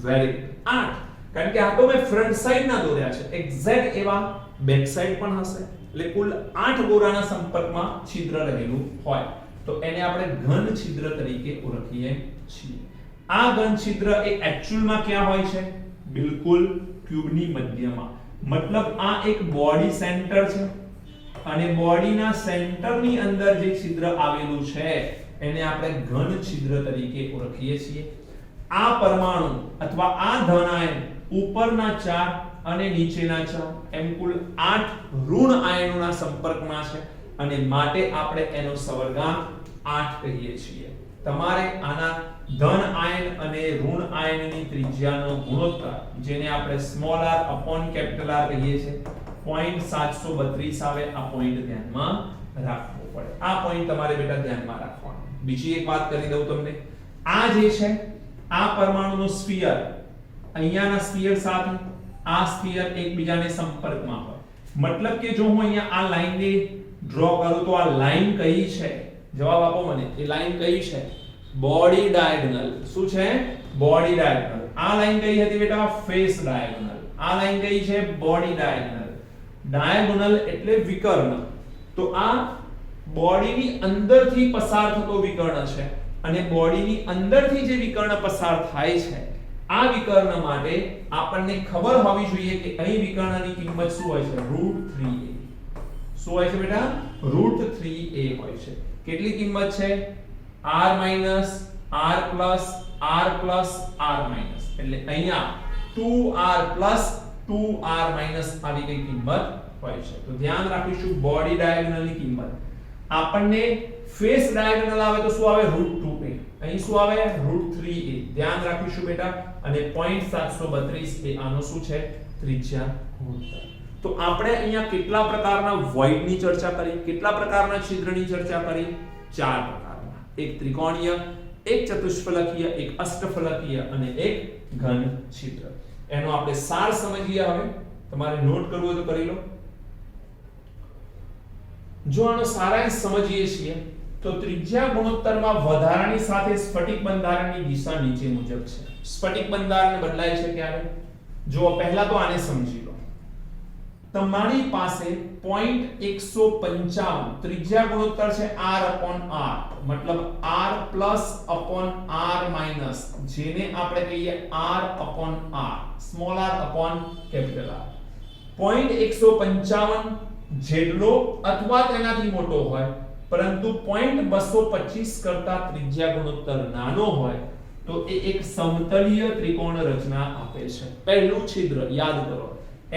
Very good, 8. કારણ કે આ તો મેં ફ્રન્ટ સાઈડ ના દોર્યા છે, એક્ઝેક્ટ એવા બેક સાઈડ પણ હશે. એટલે કુલ 8 ગોળાના સંપર્કમાં છિદ્ર રહેલું હોય તો એને આપણે ઘન છિદ્ર તરીકે ઓળખીએ છીએ. આ ઘન છિદ્ર એ એક્ચ્યુઅલમાં ક્યાં હોય છે? બિલકુલ ક્યુબની મધ્યમાં. મતલબ આ એક બોડી સેન્ટર છે અને બોડીના સેન્ટરની અંદર જે છિદ્ર આવેલું છે એને આપણે ઘન છિદ્ર તરીકે ઓળખીએ છીએ. આ પરમાણુ અથવા આ ધન આયન ઉપરના 4 અને નીચેના 4 એમ કુલ 8 ઋણ આયનોના સંપર્કમાં છે અને માટે આપણે એનો સવર્ગાંક 8 કહીએ છીએ. તમારે આના ધન આયન અને ઋણ આયનની ત્રિજ્યાનો ગુણોત્તર, જેને આપણે small r upon capital R કહીએ છીએ, 0.732 આવે. આ પોઈન્ટ ધ્યાનમાં રાખવો પડે. આ પોઈન્ટ તમારે બેટા ધ્યાનમાં રાખવાનો. બીજી એક વાત કરી દઉં તમને. આ જે છે આ પરમાણુનો સ્ફિયર, અહીંયાના સ્ફિયર સાથે આ સ્ફિયર એકબીજાને સંપર્કમાં હોય. મતલબ કે જો હું અહીંયા આ લાઈનને ડ્રો કરું તો આ લાઈન કઈ છે? જવાબ આપો મને. એ લાઈન કઈ છે? Body diagonal. શું છે? Body diagonal. આ લાઈન કઈ હતી બેટા? Face diagonal. આ લાઈન કઈ છે? Body diagonal. ડાયગોનલ એટલે વિકર્ણ. તો આ બોડીની અંદરથી પસાર થતો વિકર્ણ છે અને બોડીની અંદરથી જે વિકર્ણ પસાર થાય છે આ વિકર્ણ માટે આપણને ખબર હોવી જોઈએ કે અહીં વિકર્ણની કિંમત શું હોય છે? √3a. શું હોય છે બેટા? √3a હોય છે. કેટલી કિંમત છે? r - r + r + r - એટલે અહીંયા 2r + 2r - આવી કઈ કિંમત હોય છે. તો ધ્યાન રાખીશું બોડી ડાયગોનલની કિંમત. આપણને ફેસ ડાયગોનલ આવે તો શું આવે? √2a. અહીં શું આવે? √3a. ધ્યાન રાખીશું બેટા. અને 0.732 એ આનો શું છે? ત્રિજ્યા ગુણોત્તર. તો આપણે અહીંયા કેટલા પ્રકારના વોઇડની ચર્ચા કરી, કેટલા પ્રકારના છિદ્રની ચર્ચા કરી? 4 પ્રકારના. એક ત્રિકોણીય, એક ચતુષ્ફલકીય, એક અષ્ટફલકીય અને એક ઘન છિદ્ર. એનો આપણે સાર સમજીએ. હવે તમારે નોટ કરવું હોય તો કરી લો. જો આનો સારાંશ સમજીએ છીએ તો ત્રિજ્યા ગુણોત્તરમાં વધારાની સાથે સ્ફટિક બંધારણની દિશા નીચે મુજબ છે. સ્ફટિક બંધારણ બદલાય છે ક્યારે? જો પહેલા તો આને સમજી લો. તમારી પાસે 0.155 ત્રિજ્યા ગુણોત્તર છે r/r, મતલબ r plus upon r minus, જેને આપણે કહીએ r/r, small r upon capital R. 0.155 જેટલો અથવા તેનાથી મોટો હોય, પરંતુ 0.225 કરતા ત્રિજ્યા ગુણોત્તર નાનો હોય તો એ એક સમતલીય ત્રિકોણ રચના આપે છે. પહેલું છિદ્ર યાદ કરો,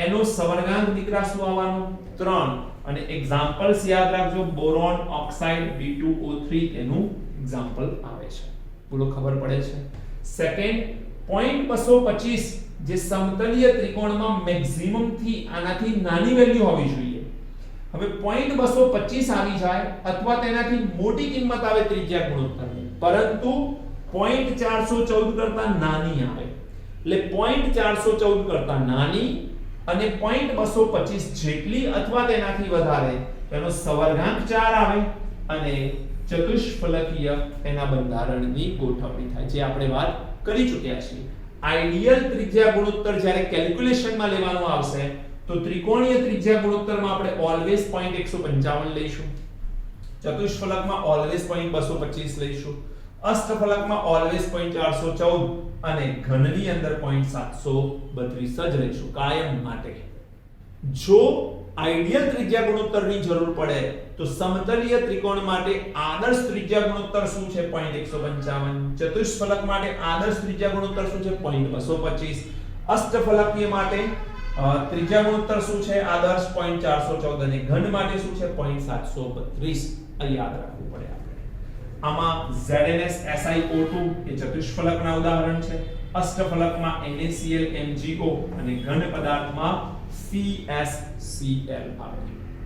એનો સવર્ગાંક દીકરા શું આવવાનો 3, અને એક્ઝામ્પલ્સ યાદ રાખજો, બોરોન ઓક્સાઇડ B2O3 તેનું એક્ઝામ્પલ આવે છે. બોલો ખબર પડે છે. સેકન્ડ 0.225 જે સમતલીય ત્રિકોણમાં મેક્સિમમ થી આનાથી નાની વેલ્યુ હોવી જોઈએ. હવે 0.225 આવી જાય અથવા તેનાથી મોટી કિંમત આવે ત્રિજ્યા ગુણોત્તરની, પરંતુ 0.414 કરતા નાની આવે, એટલે 0.414 કરતા નાની અને 0.225 જેટલી અથવા તેનાથી વધારે, તેનો સવર્ગાંક 4 આવે અને ચતુષ્ફલકીય એના બંધારણની ગોઠવણી થાય, જે આપણે વાત કરી ચૂક્યા છીએ. આઈડિયલ ત્રિજ્યા ગુણોત્તર જ્યારે કેલ્ક્યુલેશનમાં લેવાનું આવશે તો ત્રિકોણીય ત્રિજ્યા ગુણોત્તરમાં આપણે ઓલવેઝ 0.155 લઈશું, ચતુષ્ફલકમાં ઓલવેઝ 0.225 લઈશું, અષ્ટફલકમાં ઓલવેઝ 0.414 અને ઘનની અંદર 0.732 જ લઈશું કાયમ માટે. જો આઈડિયલ ત્રિજ્યા ગુણોત્તરની જરૂર પડે તો સમતલીય ત્રિકોણ માટે આદર્શ ત્રિજ્યા ગુણોત્તર શું છે 0.155, ચતુષ્ફલક માટે આદર્શ ત્રિજ્યા ગુણોત્તર શું છે 0.225, અષ્ટફલકીય માટે ત્રિજ્યા ગુણોત્તર શું છે આદર્શ 0.414 અને ઘન માટે શું છે 0.732. આ યાદ રાખવું પડે આપણે. આમાં ZnS SiO2 એ ચતુષ્ફલકના ઉદાહરણ છે, અષ્ટફલકમાં NaCl MgO અને ઘન પદાર્થમાં CsCl આવે,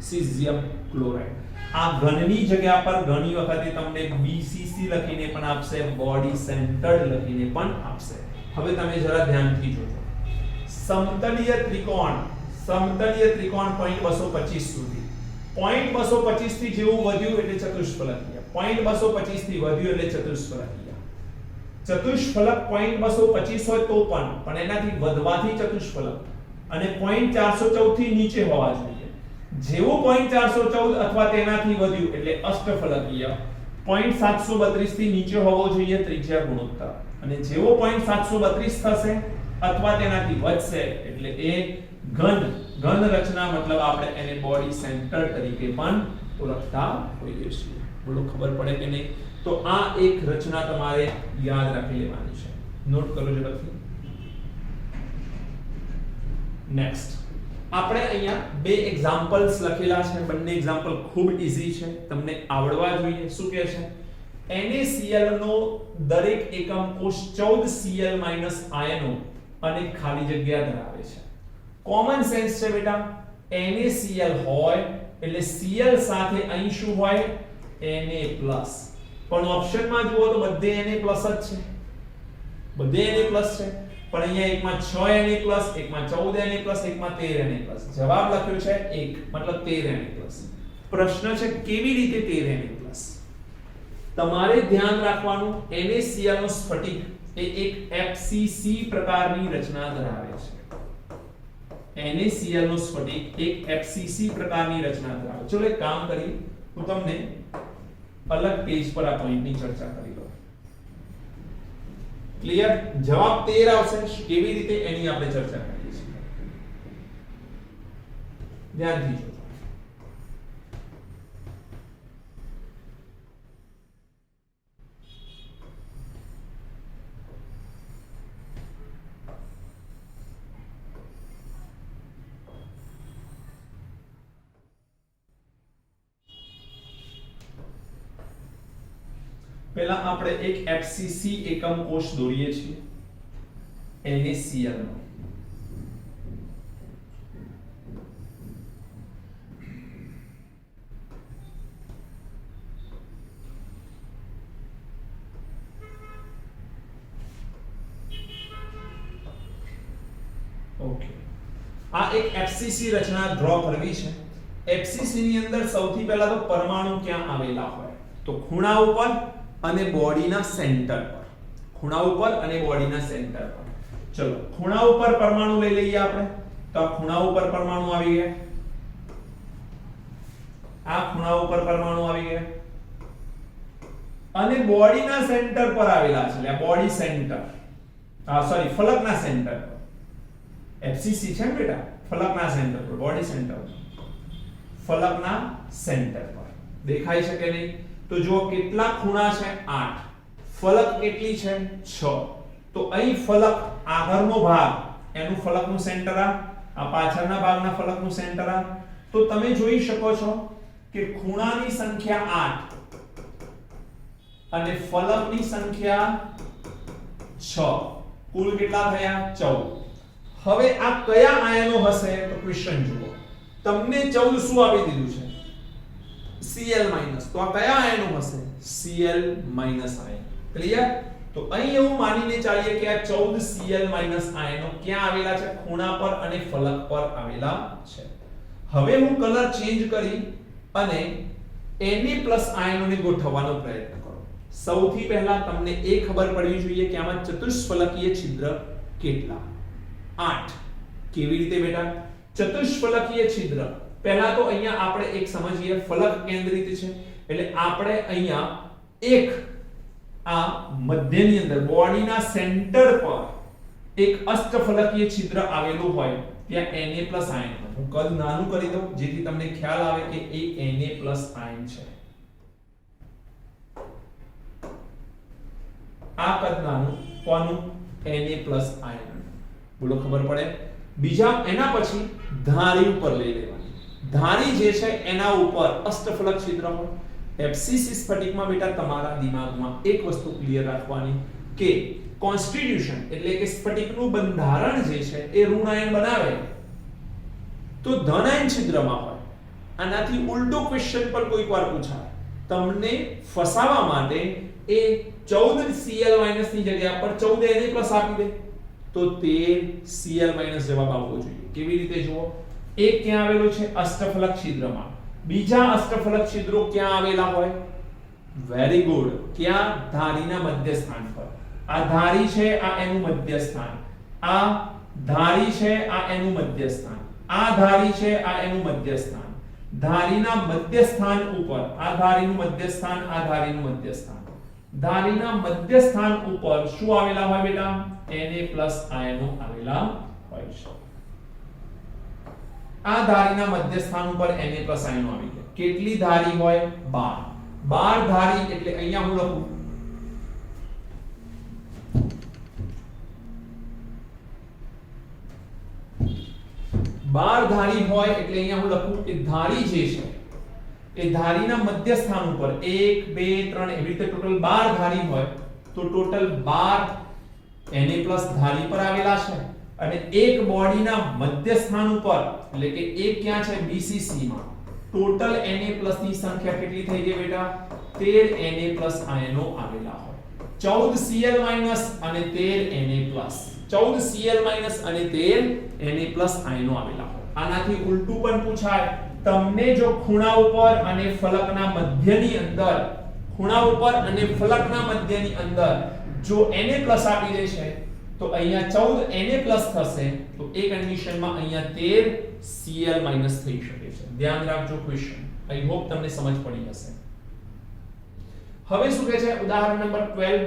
સીઝિયમ ક્લોરાઇડ. આ ઘનની જગ્યા પર ઘણી વખતે તમને BCC લખીને પણ આપશે, બોડી સેન્ટર્ડ લખીને પણ આપશે. હવે તમે જરા ધ્યાનથી જોજો. સમતલીય ત્રિકોણ 0.225 સુધી, 0.225 થી જેવું વધ્યું એટલે ચતુષ્ફલકીય, 0.225 થી વધ્યું એટલે ચતુષ્ફલકીય. ચતુષ્ફલક 0.225 હોય તો પણ એનાથી વધવાથી ચતુષ્ફલક, અને 0.414 થી નીચે હોવા જોઈએ. જેવું 0.414 અથવા તેનાથી વધ્યું એટલે અષ્ટફલકીય, 0.732 થી નીચે હોવો જોઈએ ત્રિજ્યા ગુણોત્તર, અને જેવો 0.732 થશે અથવા તેનાથી વધશે એટલે એ ઘન રચના, મતલબ આપણે એને બોડી સેન્ટર તરીકે પણ ઓળખતા હોઈએ છીએ. બોલો ખબર પડે કે નહીં? તો આ એક રચના તમારે યાદ રાખી લેવાની છે. નોટ કરો ઝડપથી. નેક્સ્ટ આપણે અહીંયા બે એક્ઝામ્પલ્સ લખેલા છે. બંને એક્ઝામ્પલ ખૂબ ઈઝી છે, તમને આવડવા જોઈએ. શું કહે છે? NaCl નો દરેક એકમ કોષ 14 Cl- આયનો અને ખાલી જગ્યા ધરાવે છે. કોમન સેન્સ છે બેટા. NaCl હોય એટલે Cl સાથે અહીં શું હોય? Na+. પણ ઓપ્શનમાં જુઓ તો બધે Na+ જ છે, બધે Na+ છે, પણ અહીંયા એકમાં 6 Na+, એકમાં 14 Na+, એકમાં 13 Na+. જવાબ લખ્યો છે 1, મતલબ 13 Na+. પ્રશ્ન છે કેવી રીતે 13 Na+? તમારે ધ્યાન રાખવાનું, NaCl નો સ્ફટિક એ એક FCC પ્રકારની રચના ધરાવે છે. NaCl નો સ્ફટિક એક FCC પ્રકારની રચના ધરાવે છે. ચલો એક કામ કરીએ, હું તમને અલગ પેજ પર આ પોઈન્ટની ચર્ચા કરી લઉં. ક્લિયર? જવાબ 13 આવશે. કેવી રીતે એની આપણે ચર્ચા કરીએ છીએ. ધ્યાનથી જોજો. પહેલા આપણે એક FCC એકમ કોષ દોરીએ છીએ NaCl નો. ઓકે, આ એક FCC રચના ડ્રો કરવી છે. FCC ની અંદર સૌથી પહેલા તો પરમાણુ ક્યાં આવેલા હોય? તો ખૂણા ઉપર અને બોડીના સેન્ટર પર. ખૂણા ઉપર અને બોડીના સેન્ટર પર. ચલો ખૂણા ઉપર પરમાણુ લઈ લઈએ આપણે. તો આ ખૂણા ઉપર પરમાણુ આવી ગયા, આ ખૂણા ઉપર પરમાણુ આવી ગયા અને બોડીના સેન્ટર પર આવેલા છે, એટલે બોડી સેન્ટર, સોરી ફલકના સેન્ટર પર, એફસીસી છે ને બેટા, ફલકના સેન્ટર પર, બોડી સેન્ટર, ફલકના સેન્ટર પર દેખાય છે કે નહીં? તો જો કેટલા ખૂણા છે? 8. ફલક કેટલી છે? 6. તો અહીં ફલક આગળનો ભાગ એનું ફલકનું સેન્ટર આ પાછળના ભાગના ફલકનું સેન્ટર આ. તો તમે જોઈ શકો છો કે ખૂણાની સંખ્યા 8 અને ફલકની સંખ્યા 6, કુલ કેટલા થયા? 14. હવે આ કયા આયનો હશે? તો ક્વેશ્ચન જુઓ, તમને 14 શું આપી દીધું છે? Cl-. તો આ કયા આયનો હશે? Cl- આયન. ક્લિયર? તો અહીં એવું માનીને ચાલીએ કે આ 14 Cl- આયનો ક્યાં આવેલા છે? ખૂણા પર અને ફલક પર આવેલા છે. હવે હું કલર ચેન્જ કરી અને Na+ આયનોને ગોઠવવાનો પ્રયત્ન કરો. સૌથી પહેલા તમને એ ખબર પડવી જોઈએ કે આમાં ચતુષ્ફલકીય છિદ્ર કેટલા? 8. કેવી રીતે બેટા? ચતુષ્ફલકીય છિદ્ર પહેલા તો અહીંયા આપણે એક સમજીએ, ફલક કેન્દ્રિત છે એટલે આપણે અહીંયા એક આ મધ્યની અંદર બોડીના સેન્ટર પર એક અષ્ટફલકીય છિદ્ર આવેલું હોય ત્યાં Na+ આયન. હું કદ નાનું કરી દઉં જેથી તમને ખ્યાલ આવે કે એ Na+ આયન છે. આ કદ નાનું કોનું? Na+ આયન. બોલો ખબર પડે? બીજા એના પછી ધારી ઉપર લઈ લેવાની. ધારી જે છે એના ઉપર અષ્ટફલક છિદ્ર હોય. એફસીસી સ્ફટિકમાં બેટા તમારા દિમાગમાં એક વસ્તુ ક્લિયર રાખવાની કે કોન્સ્ટિટ્યુશન એટલે કે સ્ફટિકનું બંધારણ જે છે એ ઋણાયન બનાવે તો ધનાયન છિદ્રમાં હોય. આનાથી ઉલટો ક્વેશ્ચન પર કોઈક વાર પૂછાય, તમને ફસાવા માટે એ 14 Cl- ની જગ્યા પર 14 Na+ આપી દે તો 13 Cl- જવાબ આવવો જોઈએ. કેવી રીતે જુઓ? એક ક્યાં આવેલું છે? અષ્ટફલક છિદ્રમાં. બીજા અષ્ટફલક છિદ્રો ક્યાં આવેલા હોય? Very good. ક્યાં? ધારીના મધ્ય સ્થાન પર. આ ધારી છે, આ એનું મધ્ય સ્થાન. આ ધારી છે, આ એનું મધ્ય સ્થાન. આ ધારી છે, આ એનું મધ્ય સ્થાન. ધારીના મધ્ય સ્થાન ઉપર આ ધારીનું મધ્ય સ્થાન, આ ધારીનું મધ્ય સ્થાન. ધારીના મધ્ય સ્થાન ઉપર શું આવેલા હોય બેટા? Na+ આયનો આવેલા હોય છે. આ ધારીના મધ્ય સ્થાન ઉપર Na+ આયનો આવી ગયા. કેટલી ધારી હોય? 12. 12 ધારી એટલે અહીંયા હું લખું 12 ધારી હોય એટલે અહીંયા હું લખું કે ધારી જે છે એ ધારીના મધ્ય સ્થાન ઉપર 1 2 3 એવી રીતે ટોટલ 12 ધારી હોય તો ટોટલ 12 Na+ ધારી પર આવેલા છે અને એક બોડીના મધ્ય સ્થાન ઉપર એટલે કે એક ક્યાં છે? BCC માં ટોટલ Na+ ની સંખ્યા કેટલી થઈ ગઈ બેટા? 13 Na+ આયનો આવેલા હોય. 14 Cl- અને 13 Na+. 14 Cl- અને 13 Na+ આયનો આવેલા હોય. આનાથી ઉલટું પણ પૂછાય, તમને જો ખૂણા ઉપર અને ફલકના મધ્યની અંદર જો Na+ આપી દે છે તો અહીંયા 14 Na+ થશે તો એ કન્ડિશનમાં અહીંયા 13 Cl- થઈ શકે છે. ધ્યાન રાખજો ક્વેશ્ચન. આઈ હોપ તમને સમજ પડી હશે. હવે શું કહે છે? ઉદાહરણ નંબર 12,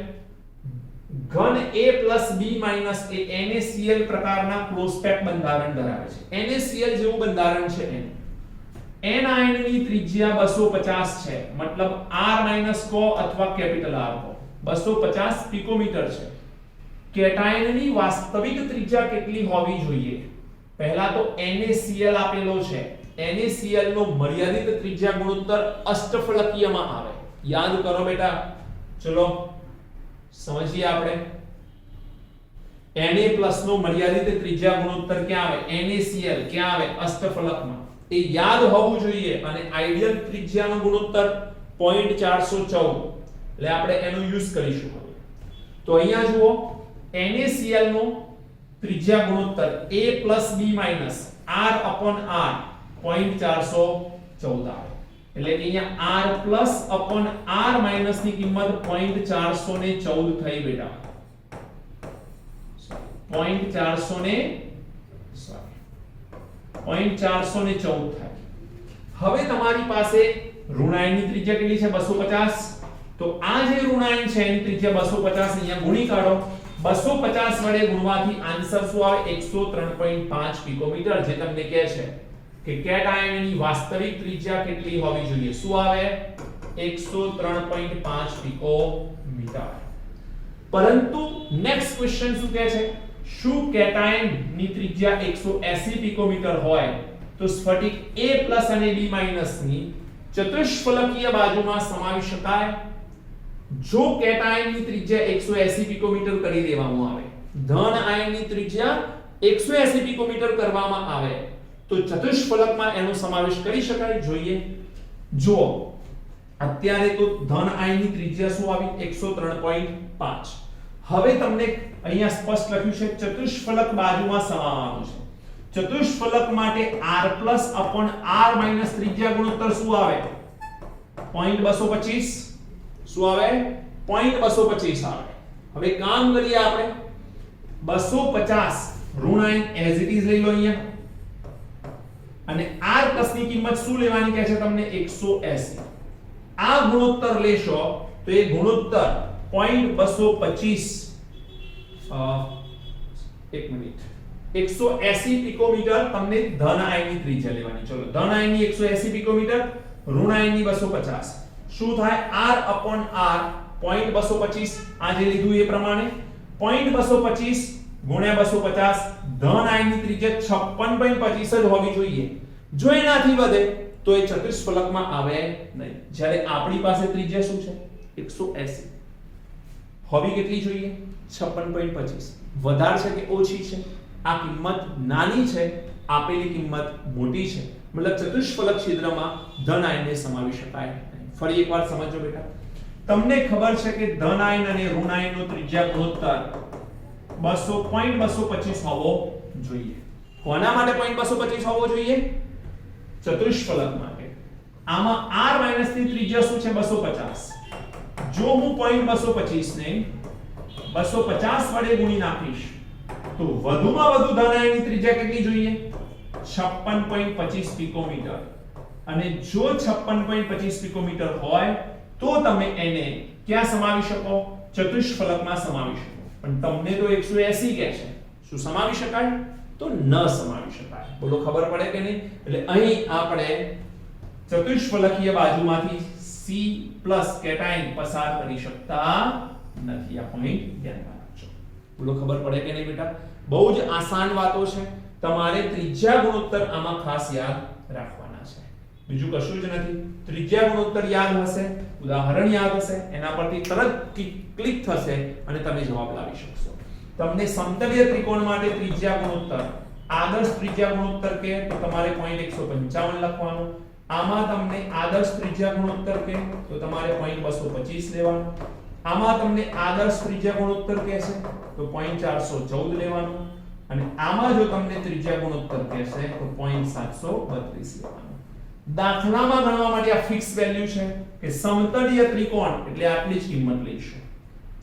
ઘન A + B- એ NaCl પ્રકારના ક્લોઝ પેક બંધારણ ધરાવે છે. NaCl જેવું બંધારણ છે એનું. N આયનની ત્રિજ્યા 250 છે, મતલબ R- કહો અથવા કેપિટલ R કહો. 250 પિકોમીટર છે. કેટાયનની વાસ્તવિક ત્રિજ્યા કેટલી હોવી જોઈએ? પહેલા તો NaCl આપેલો છે. NaCl નો મર્યાદિત ત્રિજ્યા ગુણોત્તર અષ્ટફલકીયમાં આવે. યાદ કરો બેટા. ચલો સમજીએ આપણે. Na+ નો મર્યાદિત ત્રિજ્યા ગુણોત્તર ક્યાં આવે? NaCl ક્યાં આવે? અષ્ટફલકમાં. એ યાદ હોવું જોઈએ અને આઈડિયલ ત્રિજ્યાનો ગુણોત્તર 0.414 એટલે આપણે એનો યુઝ કરીશું હવે. તો અહીંયા જુઓ NaCl નો ત્રિજ્યા ગુણોત્તર A + B - R/R 0.414 આવે. એટલે કે અહીંયા R+/R- ની કિંમત 0.414 થઈ બેટા. 0.414 0.414 થાય. હવે તમારી પાસે ઋણાયનની ત્રિજ્યા કેટલી છે 250. તો આ જે ઋણાયન છે એની ત્રિજ્યા 250 અહીંયા ગુણી કાઢો. 250 વડે ગુણવાથી આન્સર શું આવે 103.5 પિકોમીટર, જે તમને કહે છે કે કેટાયનની વાસ્તવિક ત્રિજ્યા કેટલી હોવી જોઈએ. શું આવે 103.5 પિકોમીટર. પરંતુ નેક્સ્ટ ક્વેશ્ચન શું કહે છે, શું કેટાયનની ત્રિજ્યા 180 પિકોમીટર હોય તો સ્ફટિક A+ અને B- ની ચતુષ્ફલકીય બાજુમાં સમાવી શકાય? જો કેટાયનની ત્રિજ્યા 180 પિકોમીટર કરી દેવામાં આવે, ધન આયનની ત્રિજ્યા 180 પિકોમીટર કરવામાં આવે તો ચતુષ્ફલકમાં એનો સમાવેશ કરી શકાય? જોઈએ. જો અત્યારે તો ધન આયનની ત્રિજ્યા શું આવી 103.5. હવે તમને અહીંયા સ્પષ્ટ લખ્યું છે ચતુષ્ફલક બાજુમાં સમાવવાનું છે. ચતુષ્ફલક માટે r+r- ત્રિજ્યા ગુણોત્તર શું આવે 0.225. શું આવે 0.225 આવે. હવે કામ કરીએ આપણે 250 ઋણાયન એઝ ઇટ ઇઝ લઈ લો અહીંયા, અને r+ ની કિંમત શું લેવાની કહે છે તમને 180. આ ગુણોત્તર લેશો તો એ ગુણોત્તર 0.225 એક મિનિટ 180 પિકોમીટર તમને ધન આયનની ત્રિજ્યા લેવાની. ચલો ધન આયનની 180 પિકોમીટર, ઋણ આયનની 250. શું થાય r/r 0.225 આ જે લીધું એ પ્રમાણે 0.225 ગુણ્યા 250. ધન આયનની ત્રિજ્યા 56.25 જ હોવી જોઈએ. જો એનાથી વધે તો એ ચતુષ્ફલકમાં આવે નહીં. જ્યારે આપણી પાસે ત્રિજ્યા શું છે 180. હોવી કેટલી જોઈએ 56.25. વધારે છે કે ઓછી છે? આ કિંમત નાની છે, આપેલી કિંમત મોટી છે. મતલબ ચતુષ્ફલક છિદ્રમાં ધન આયનને સમાવી શકાય નહીં. ફરી એકવાર સમજો બેટા, તમને ખબર છે કે ધન આયન અને ઋણ આયનનો ત્રિજ્યા ગુણોત્તર 200.225 હોવો જોઈએ. કોના માટે 0.225 હોવો જોઈએ? ચતુષ્ફલક માટે. આમાં r- ની ત્રિજ્યા શું છે 250. જો હું 0.225 ને 250 વડે ગુણી નાખીશ તો વધુમાં વધુ ધન આયનની ત્રિજ્યા કેટલી જોઈએ 56.25 પિકોમીટર. અને જો 56.25 પિકોમીટર હોય તો તમે એને ક્યાં સમાવી શકો? ચતુષ્ફલકમાં સમાવી શકો. પણ તમને તો 180 કહે છે, શું સમાવી શકાય? તો ન સમાવી શકાય. બોલો ખબર પડે કે નહીં? એટલે અહીં આપણે ચતુષ્ફલકીય બાજુમાંથી C+ કેટાયન પસાર કરી શકતા નથી. આ પોઈન્ટ ધ્યાનમાં રાખજો. બોલો ખબર પડે કે નહીં બેટા? બહુ જ આસાન વાતો છે. તમારે ત્રિજ્યા ગુણોત્તર આમાં ખાસ યાદ રાખવાના છે, બીજું કશું જ નથી. ત્રિજ્યા ગુણોત્તર યાદ હશે, ઉદાહરણ યાદ હશે, એના પરથી તરત ક્લિક થશે અને તમે જવાબ લાવી શકશો. તમને સમતલીય ત્રિકોણ માટે ત્રિજ્યા ગુણોત્તર, આદર્શ ત્રિજ્યા ગુણોત્તર કે તો તમારે 0.155 લખવાનું. આમાં તમને આદર્શ ત્રિજ્યા ગુણોત્તર કે તો તમારે 0.225 લેવાનું. આમાં તમને આદર્શ ત્રિજ્યા ગુણોત્તર કહેશે તો 0.414 લેવાનું. અને આમાં જો તમને ત્રિજ્યા ગુણોત્તર કહેશે તો 0.732 લેવાનું. દાખલામાં ગણવા માટે આ ફિક્સ વેલ્યુ છે કે સમતલીય ત્રિકોણ એટલે આટલી જ કિંમત લઈશું.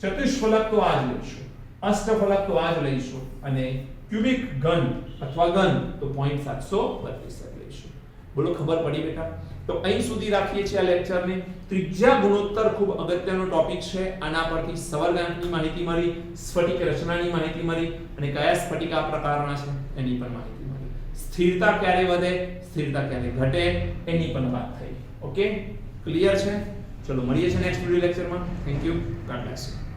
ચતુષ્ફલક તો આ જ લઈશું, અષ્ટફલક તો આ જ લઈશું, અને ક્યુબિક ઘન અથવા ઘન તો 0.732 લઈશું. બોલો ખબર પડી બેટા? તો અહીં સુધી રાખીએ છીએ આ લેક્ચરને. ત્રિજ્યા ગુણોત્તર ખૂબ અગત્યનો ટોપિક છે. આના પરથી સવર્ગાંકની માહિતી મળી, સ્ફટિક રચનાની માહિતી મળી, અને કયા સ્ફટિક આ પ્રકારના છે એની પણ માહિતી મળી. સ્થિરતા ક્યારે વધે, સ્થિરતા ક્યારે ઘટે એની પણ વાત થઈ. ઓકે, ક્લિયર છે? ચલો મળીએ છીએ નેક્સ્ટ વિડિયો લેક્ચરમાં. Thank you. God bless you.